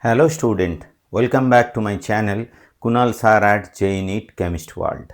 Hello student, welcome back to my channel Kunal Sir at JEE NEET Chemist World.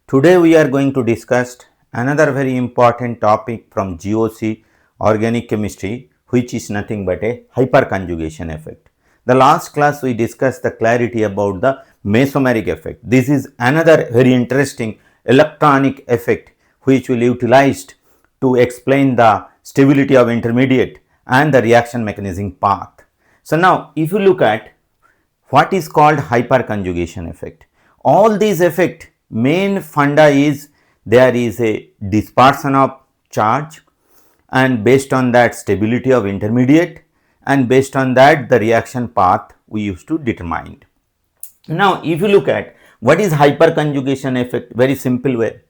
Today we are going to discuss another very important topic from GOC Organic Chemistry, which is nothing but a hyperconjugation effect. The last class we discussed the clarity about the mesomeric effect. This is another very interesting electronic effect which will be utilized to explain the stability of intermediate and the reaction mechanism path. So now if you look at what is called hyperconjugation effect, all these effect main funda is there is a dispersion of charge, and based on that stability of intermediate, and based on that the reaction path we used to determine. Now if you look at what is hyperconjugation effect, very simple way,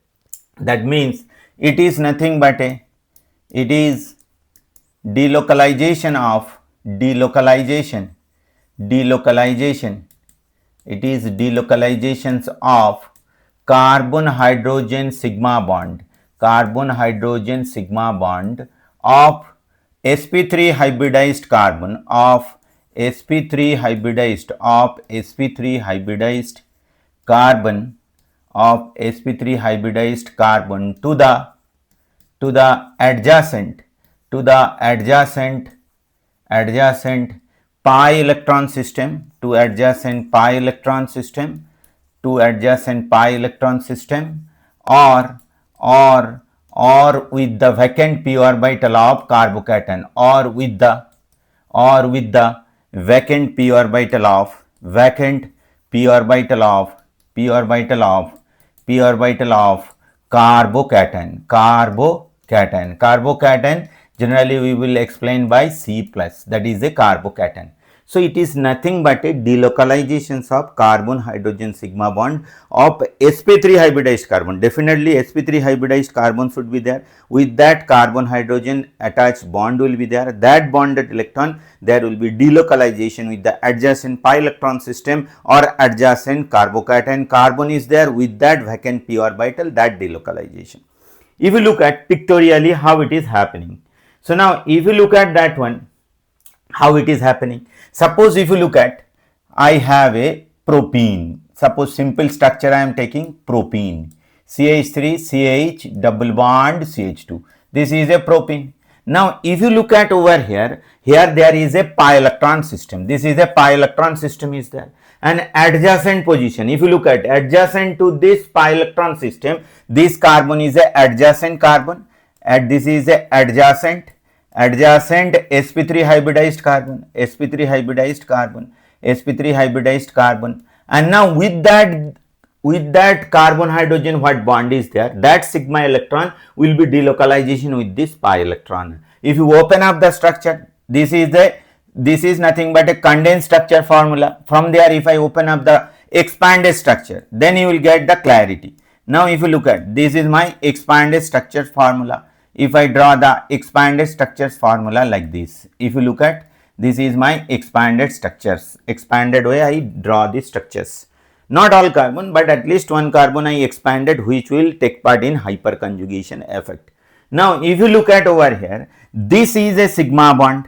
that means it is nothing but it is delocalization it is delocalizations of carbon hydrogen sigma bond of sp3 hybridized carbon of sp3 hybridized carbon to the adjacent pi electron system or with the vacant p orbital of carbocation or with the vacant p orbital of carbocation. Generally we will explain by C plus, that is a carbocation. So it is nothing but a delocalizations of carbon hydrogen sigma bond of sp3 hybridized carbon. Definitely sp3 hybridized carbon should be there. With that carbon hydrogen attached bond will be there. That bonded electron, there will be delocalization with the adjacent pi electron system or adjacent carbocation. Carbon is there, with that vacant p orbital, that delocalization. If you look at pictorially how it is happening. So now if you look at that one, how it is happening. Suppose if you look at, I have a propene. Suppose simple structure I am taking propene. CH3, CH, double bond, CH2. This is a propene. Now if you look at over here, there is a pi electron system. This is a pi electron system is there. An adjacent position. If you look at adjacent to this pi electron system, this carbon is a adjacent carbon. And this is a adjacent sp3 hybridized carbon, and now with that carbon hydrogen, what bond is there, that sigma electron will be delocalization with this pi electron. If you open up the structure, this is nothing but a condensed structure formula. From there if I open up the expanded structure, then you will get the clarity. Now if you look at, this is my expanded structure formula. If I draw the expanded structures formula like this, if you look at, this is my expanded structures. Expanded way I draw the structures. Not all carbon, but at least one carbon I expanded, which will take part in hyperconjugation effect. Now if you look at over here, this is a sigma bond,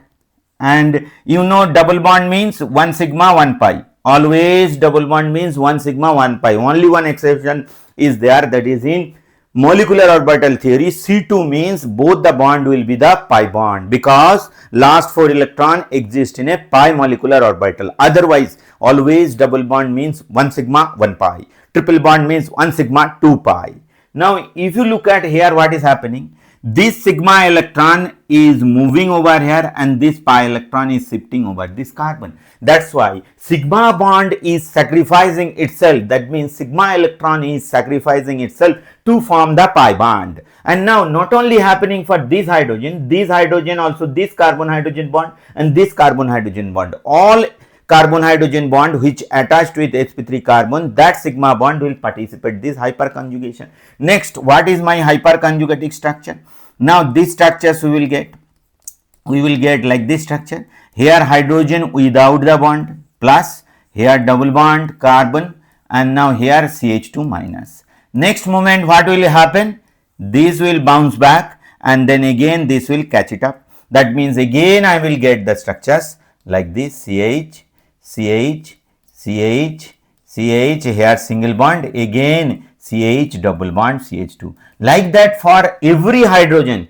and you know double bond means 1 sigma 1 pi. Always double bond means 1 sigma 1 pi. Only one exception is there, that is in molecular orbital theory. C2 means both the bond will be the pi bond, because last 4 electron exist in a pi molecular orbital. Otherwise always double bond means 1 sigma 1 pi. Triple bond means 1 sigma 2 pi. Now if you look at here, what is happening, this sigma electron is moving over here and this pi electron is shifting over this carbon. That's why sigma bond is sacrificing itself. That means sigma electron is sacrificing itself to form the pi bond. And now not only happening for this hydrogen also this carbon hydrogen bond and this carbon hydrogen bond. All carbon hydrogen bond which attached with sp3 carbon, that sigma bond will participate this hyperconjugation. Next, what is my hyperconjugating structure? Now this structures we will get like this structure. Here hydrogen without the bond plus, here double bond carbon, and now here CH2 minus. Next moment what will happen? This will bounce back and then again this will catch it up. That means again I will get the structures like this, CH, CH, CH, CH, here single bond, again CH double bond CH2. Like that for every hydrogen,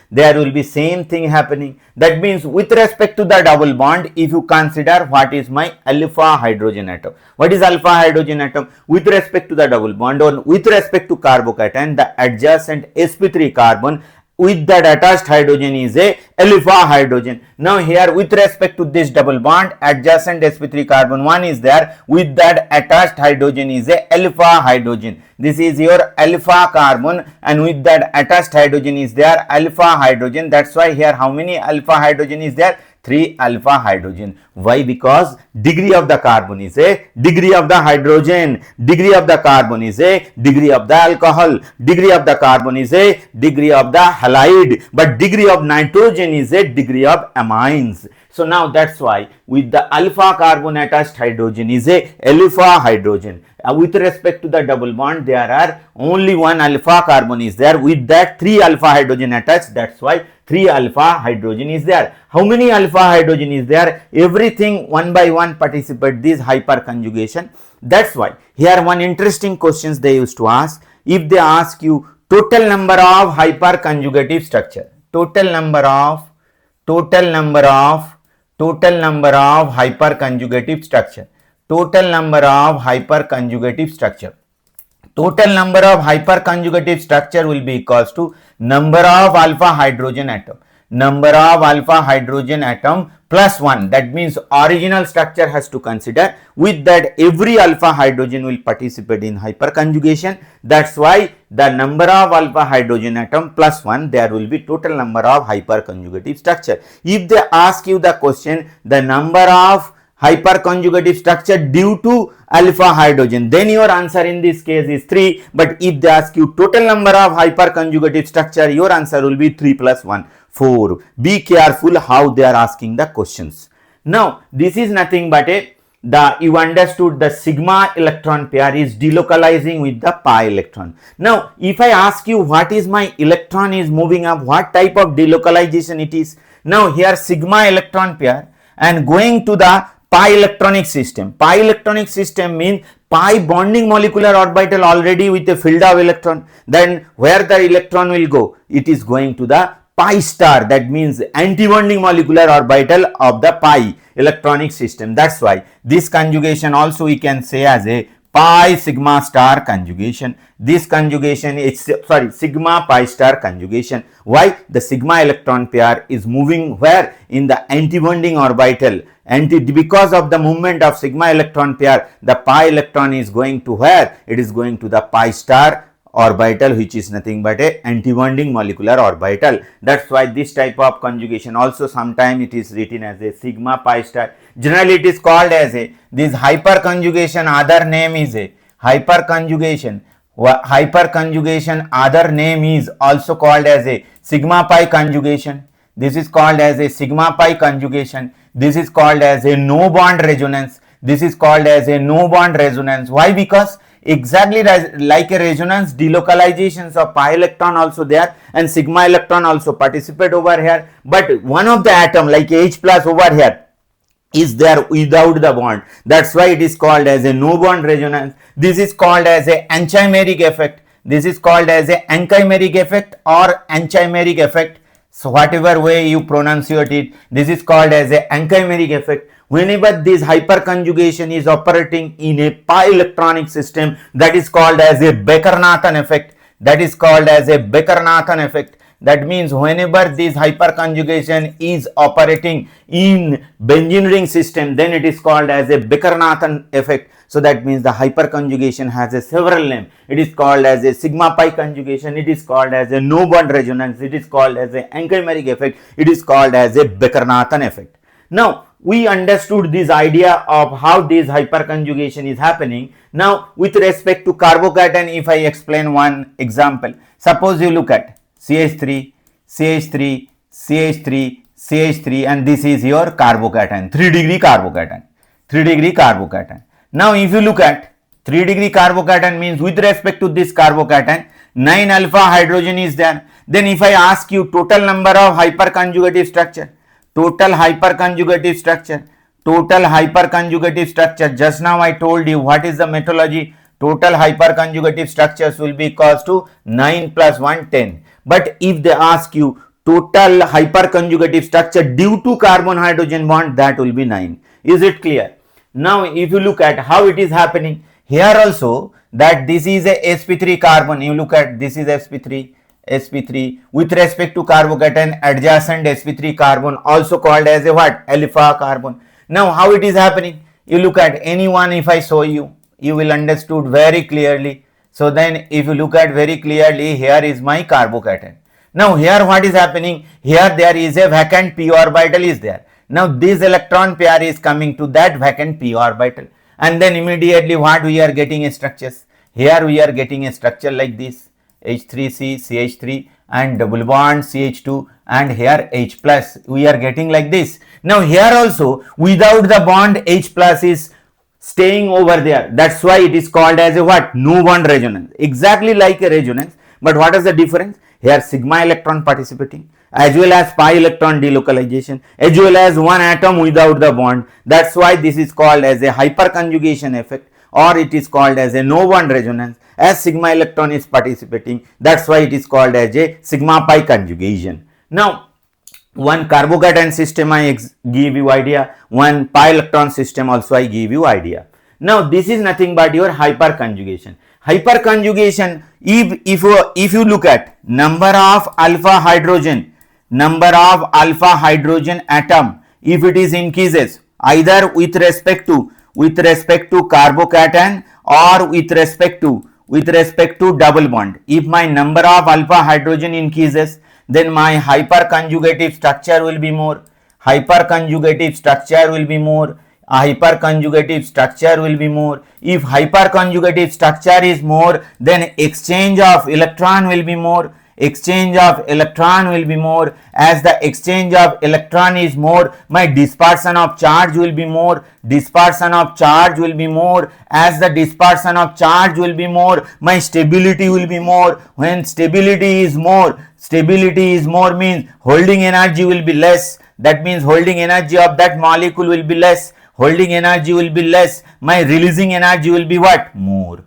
there will be same thing happening. That means with respect to the double bond, if you consider what is my alpha hydrogen atom. What is alpha hydrogen atom? With respect to the double bond or with respect to carbocation, the adjacent sp3 carbon with that attached hydrogen is a alpha hydrogen. Now here with respect to this double bond, adjacent sp3 carbon 1 is there, with that attached hydrogen is a alpha hydrogen. This is your alpha carbon, and with that attached hydrogen is there alpha hydrogen. That's why here how many alpha hydrogen is there? 3 alpha hydrogen. Why? Because degree of the carbon is a degree of the hydrogen, degree of the carbon is a degree of the alcohol, degree of the carbon is a degree of the halide, but degree of nitrogen is a degree of amines. So now that's why with the alpha carbon attached hydrogen is a alpha hydrogen. With respect to the double bond, there are only one alpha carbon is there, with that 3 alpha hydrogen attached. That's why 3 alpha hydrogen is there. How many alpha hydrogen is there? Everything one by one participate this hyperconjugation. That's why here one interesting questions they used to ask. If they ask you total number of hyperconjugative structure, total number of hyperconjugative structure, total number of hyperconjugative structure. Total number of hyperconjugative structure will be equals to number of alpha hydrogen atom, plus 1. That means original structure has to consider. With that every alpha hydrogen will participate in hyperconjugation. That's why the number of alpha hydrogen atom plus 1, there will be total number of hyperconjugative structure. If they ask you the question the number of hyperconjugative structure due to alpha hydrogen, then your answer in this case is 3. But if they ask you total number of hyperconjugative structure, your answer will be 3 plus 1, 4. Be careful how they are asking the questions. Now this is nothing but you understood the sigma electron pair is delocalizing with the pi electron. Now if I ask you what is my electron is moving up, what type of delocalization it is? Now here sigma electron pair and going to the pi electronic system. Pi electronic system means pi bonding molecular orbital already with a field of electron. Then where the electron will go? It is going to the pi star. That means anti-bonding molecular orbital of the pi electronic system. That's why this conjugation also we can say as a pi sigma star conjugation. This conjugation is sigma pi star conjugation. Why? The sigma electron pair is moving where? In the anti-bonding orbital. Because of the movement of sigma electron pair, the pi electron is going to where? It is going to the pi star orbital, which is nothing but a anti-bonding molecular orbital. That's why this type of conjugation also sometimes it is written as a sigma pi star. Generally it is called as a this hyperconjugation. Other name is a hyperconjugation. Hyperconjugation other name is also called as a sigma pi conjugation. This is called as a sigma pi conjugation. This is called as a no bond resonance. This is called as a no bond resonance. Why? Because exactly like a resonance, delocalizations of pi electron also there and sigma electron also participate over here. But one of the atom like H plus over here is there without the bond. That's why it is called as a no bond resonance. This is called as a enchimeric effect. This is called as a enchimeric effect or enchimeric effect. So whatever way you pronunciate it, this is called as a enchimeric effect. Whenever this hyperconjugation is operating in a pi electronic system, that is called as a Becker-Nathan effect. That is called as a Becker-Nathan effect. That means whenever this hyperconjugation is operating in benzene ring system, then it is called as a Becker-Nathan effect. So that means the hyperconjugation has a several name. It is called as a sigma pi conjugation. It is called as a no bond resonance. It is called as a enchimeric effect. It is called as a Becker-Nathan effect. Now we understood this idea of how this hyperconjugation is happening. Now with respect to carbocation, if I explain one example, suppose you look at CH3, CH3, CH3, CH3, and this is your carbocation, 3 degree carbocation, 3 degree carbocation. Now if you look at 3 degree carbocation means with respect to this carbocation 9 alpha hydrogen is there. Then if I ask you total number of hyperconjugative structure, total hyperconjugative structure, total hyperconjugative structure. Just now I told you what is the methodology. Total hyperconjugative structures will be equals to 9 plus 1, 10. But if they ask you total hyperconjugative structure due to carbon hydrogen bond, that will be 9. Is it clear? Now if you look at how it is happening, here also that this is a sp3 carbon, you look at this is sp3 with respect to carbocation adjacent sp3 carbon, also called as a what? Alpha carbon. Now how it is happening? You look at any one, if I show you, you will understood very clearly. So then if you look at very clearly, here is my carbocation. Now here what is happening? Here there is a vacant p orbital is there. Now this electron pair is coming to that vacant p orbital, and then immediately what we are getting a structures. Here we are getting a structure like this, H3C, CH3 and double bond CH2, and here H plus we are getting like this. Now here also without the bond H plus is staying over there. That's why it is called as a what? No bond resonance. Exactly like a resonance, but what is the difference? Here sigma electron participating, as well as pi electron delocalization, as well as one atom without the bond. That's why this is called as a hyperconjugation effect, or it is called as a no bond resonance, as sigma electron is participating. That's why it is called as a sigma pi conjugation. Now one carbocation system I give you idea, one pi electron system also I give you idea. Now this is nothing but your hyperconjugation. Hyperconjugation, if you look at number of alpha hydrogen atom, if it is increases either with respect to carbocation or with respect to double bond, if my number of alpha hydrogen increases, then my hyperconjugative structure will be more. Hyperconjugative structure will be more. If hyperconjugative structure is more, then exchange of electron will be more. As the exchange of electron is more, my dispersion of charge will be more. As the dispersion of charge will be more, my stability will be more. When stability is more means holding energy will be less. That means holding energy of that molecule will be less. My releasing energy will be what? More.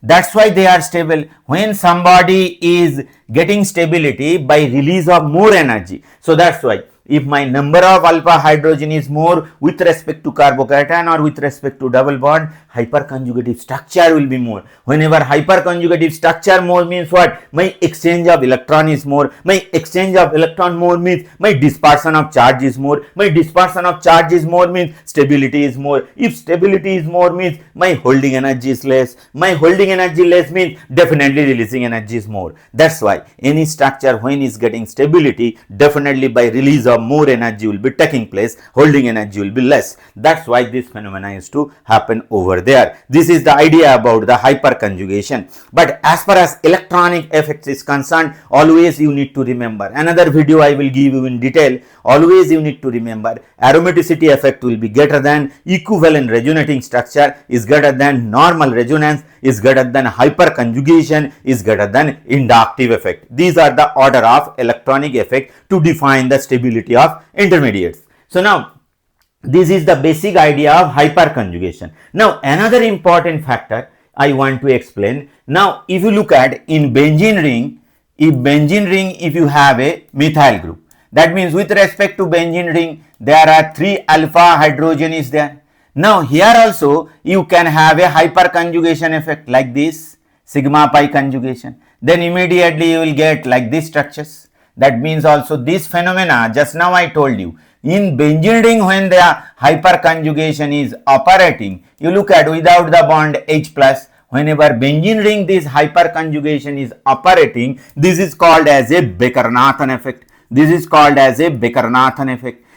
That's why they are stable. When somebody is getting stability by release of more energy, so that's why if my number of alpha hydrogen is more with respect to carbocation or with respect to double bond, hyperconjugative structure will be more. Whenever hyperconjugative structure more means what? My exchange of electron is more. My exchange of electron more means my dispersion of charge is more. My dispersion of charge is more means stability is more. If stability is more means my holding energy is less. My holding energy less means definitely releasing energy is more. That's why any structure when is getting stability, definitely by release of more energy will be taking place, holding energy will be less. That's why this phenomena is to happen over there. This is the idea about the hyperconjugation. But as far as electronic effects is concerned, always you need to remember, another video I will give you in detail, always you need to remember aromaticity effect will be greater than equivalent resonating structure is greater than normal resonance is greater than hyperconjugation is greater than inductive effect. These are the order of electronic effect to define the stability of intermediates. So now this is the basic idea of hyperconjugation. Now another important factor I want to explain. Now if you look at in benzene ring, if you have a methyl group, that means with respect to benzene ring there are 3 alpha hydrogen is there. Now here also you can have a hyperconjugation effect like this, sigma pi conjugation. Then immediately you will get like this structures. That means also this phenomena just now I told you. In benzene ring when the hyperconjugation is operating, you look at without the bond H plus, whenever benzene ring this hyperconjugation is operating, this is called as a Becker-Nathan effect.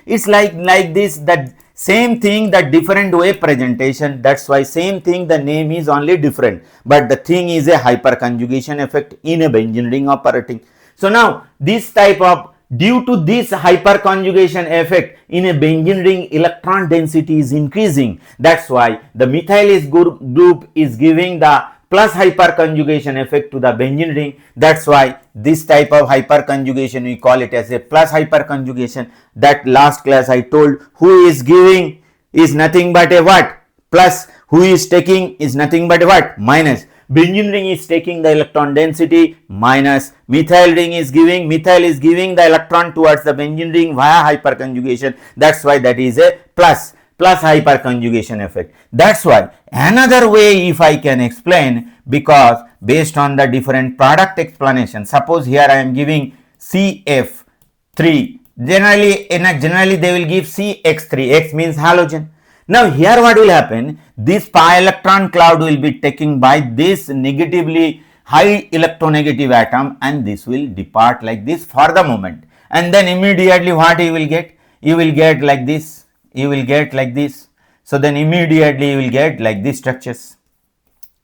It's like this, that same thing, the different way presentation. That's why same thing, the name is only different, but the thing is a hyperconjugation effect in a benzene ring operating. So now this type of, due to this hyperconjugation effect in a benzene ring, electron density is increasing. That's why the methyl group is giving the plus hyperconjugation effect to the benzene ring. That's why this type of hyperconjugation we call it as a plus hyperconjugation. That last class I told, who is giving is nothing but a what? Plus. Who is taking is nothing but a what? Minus. Benzene ring is taking the electron density, minus. Methyl ring is giving, methyl is giving the electron towards the benzene ring via hyperconjugation. That's why that is a plus hyperconjugation effect. That's why another way if I can explain, because based on the different product explanation, suppose here I am giving CF3, generally they will give CX3, X means halogen. Now here what will happen, this pi electron cloud will be taken by this negatively high electronegative atom, and this will depart like this for the moment, and then immediately what you will get? You will get like this, you will get like this. So then immediately you will get like this structures,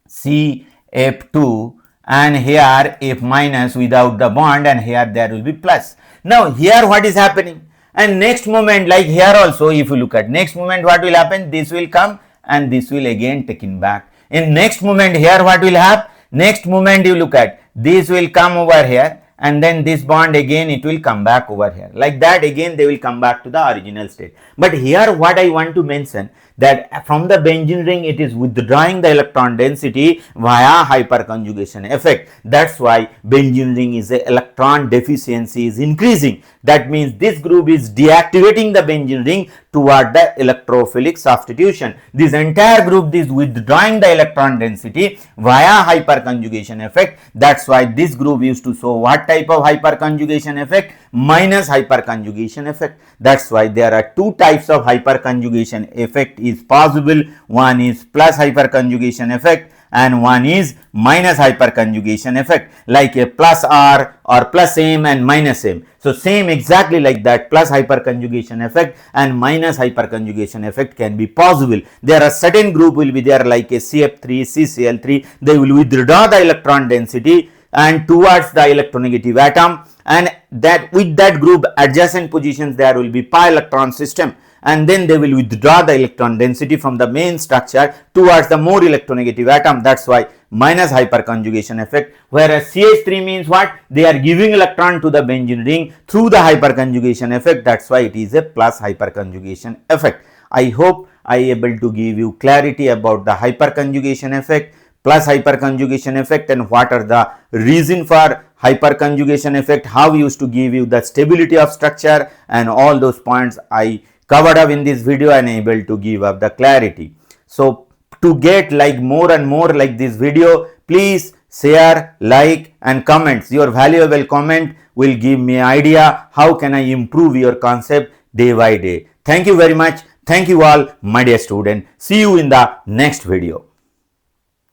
CF2, and here F minus without the bond, and here there will be plus. Now here what is happening? And next moment, like here also, if you look at next moment, what will happen? This will come and this will again taken back. In next moment, here what will happen? Next moment, you look at this will come over here, and then this bond again it will come back over here. Like that again they will come back to the original state. But here what I want to mention, that from the benzene ring it is withdrawing the electron density via hyperconjugation effect. That's why benzene ring is a electron deficiency is increasing. That means this group is deactivating the benzene ring toward the electrophilic substitution. This entire group is withdrawing the electron density via hyperconjugation effect. That's why this group used to show what type of hyperconjugation effect? Minus hyperconjugation effect. That's why there are two types of hyperconjugation effect is possible. One is plus hyperconjugation effect and one is minus hyperconjugation effect, like a plus R or plus M and minus M. So same exactly like that, plus hyperconjugation effect and minus hyperconjugation effect can be possible. There are certain group will be there like a CF3, CCl3, they will withdraw the electron density and towards the electronegative atom, and that with that group adjacent positions there will be pi electron system, and then they will withdraw the electron density from the main structure towards the more electronegative atom. That's why minus hyperconjugation effect. Whereas CH3 means what? They are giving electron to the benzene ring through the hyperconjugation effect. That's why it is a plus hyperconjugation effect. I hope I able to give you clarity about the hyperconjugation effect, plus hyperconjugation effect, and what are the reason for hyperconjugation effect, how we used to give you the stability of structure, and all those points I covered up in this video and able to give up the clarity. So to get like more and more like this video, please share, like and comments. Your valuable comment will give me idea how can I improve your concept day by day. Thank you very much. Thank you all, my dear student. See you in the next video.